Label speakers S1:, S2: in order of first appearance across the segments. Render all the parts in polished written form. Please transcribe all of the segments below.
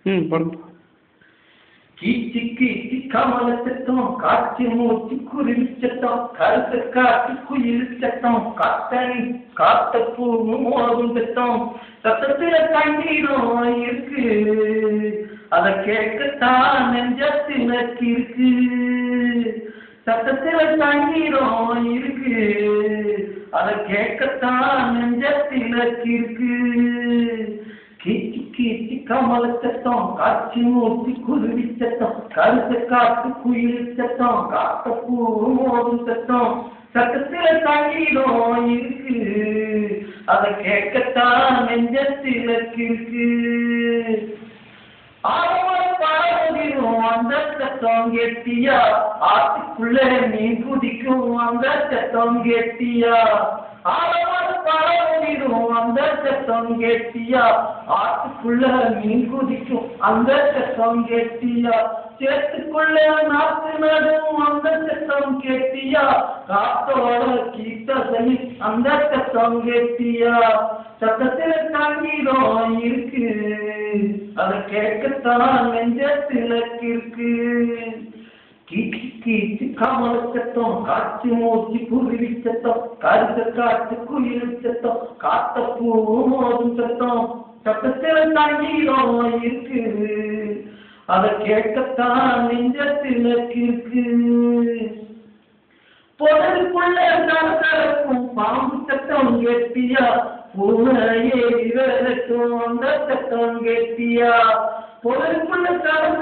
S1: படம்.
S2: கீச்சு கீச்சு கமல சத்தம், காற்று மூச்சு குருவி சத்தம், கருத்த காற்று குயில் சத்தம், காத்தனி காத்த பூ மோதும் சத்தம், சத்தத்துல தண்ணீரும் இருக்கு, அத கேட்கத்தான் நெஞ்சத்தில் இருக்கு. சத்தத்துல தண்ணீரும் இருக்கு, அத கேட்கத்தான் நெஞ்சத்தில் இருக்கு. கீச்சு கீச்சு கமல சத்தம், காற்று மூச்சு குருவி சத்தம், கருத்த காற்று குயில் சத்தம், காத்த பூ மோதும் சத்தம், சத்தத்துல தண்ணீரும் இருக்கு, அத கேட்கத்தான் நெஞ்சத்தில் இருக்கு. பறவையும் அந்த சத்தம் கேட்டியா, ஆத்துக்குள்ள மீன் குதிக்கும் அந்த சத்தம் கேட்டியா, பறவையும் அந்த சத்தம் கேட்டியா, ஆத்துக்குள்ள மீன் குதிக்கும் அந்த சத்தம் கேட்டியா, சேத்துக்குள்ள நாத்து நடும் அந்த சத்தம் கேட்டியா, காத்தோட கீத்தசனி அந்த சத்தம் கேட்டியா, சத்தத்துல தண்ணீரும் இருக்கு, அத கேட்கத்தான் நெஞ்சத்தில் இருக்கு. கீச்சு கீச்சு கமல சத்தம், காற்று மூச்சு குருவி சத்தம், கருத்த காற்று குயில் சத்தம், காத்த பூ மோதும் சத்தம், சத்தத்துல தண்ணீரும் இருக்கு, அத கேட்கத்தான் நெஞ்சத்தில் இருக்கு. பொருளுக்குள்ள நடக்கும் பாம்பு சத்தம் கேட்டியா, பூனையே விரட்டும் அந்த சத்தம் கேட்டியா, பொருளுக்குள்ள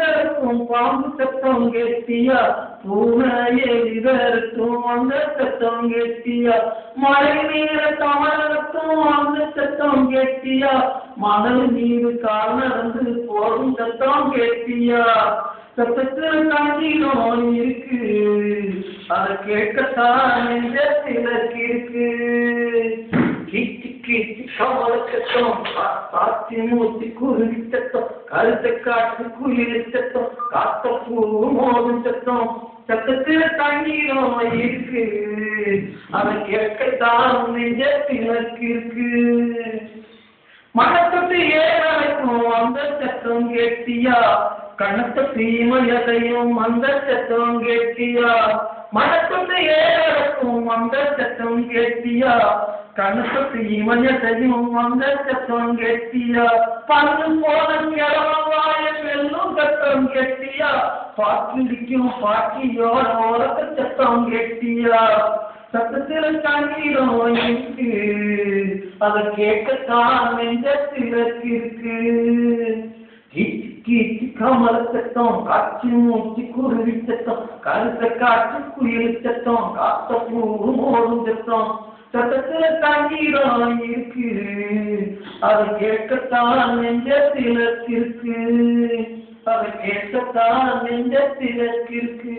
S2: நடக்கும் பாம்பு சத்தம் கேட்டியா, பூனையே விரட்டும் அந்த சத்தம் கேட்டியா, மழை நீர கமலத்தும் அந்த சத்தம் கேட்டியா, மணல் நீரு கால் நடந்து போடும் சத்தம் கேட்டியா, சத்தத்துல தண்ணீரும் இருக்கு, அத கேட்கத்தான் நெஞ்சத்தில் இருக்கு. கீச்சு கீச்சு கமல சத்தம், காற்று மூச்சு குருவி சத்தம், கருத்த காற்று குயில் சத்தம், காத்த பூ மோதும் சத்தம், சத்தத்துல தண்ணீரும் இருக்கு, அத கேட்கத்தான் நெஞ்சத்தில் இருக்கு. மனத்தொட்டு ஏறக்கும் அந்த சத்தம் கேட்டியா, கணத்த தீமையதையும் அந்த சத்தம் கேட்டியா, மனத்தொட்டு ஏறக்கும் அந்த சத்தம் கேட்டியா, கணத்த தீமையதையும் அந்த சத்தம் கேட்டியா, பல்லு போன கிழவாய வெல்லும் சத்தம் கேட்டியா, பாட்டிடிக்கும் பாட்டியோட உலக சத்தம் கேட்டியா, சத்தத்துல தண்ணீரும் இருக்கு, அத கேட்கத்தான் நெஞ்சத்தில் இருக்கு. கீச்சு கீச்சு கமல சத்தம், காற்று மூச்சு குருவி சத்தம், கருத்த காற்று குயில் சத்தம், காத்த பூ மோதும் சத்தம், சத்தத்துல தண்ணீரும் இருக்கு, அத கேட்கத்தான் நெஞ்சத்தில் இருக்கு, அத கேட்கத்தான் நெஞ்சத்தில் இருக்கு.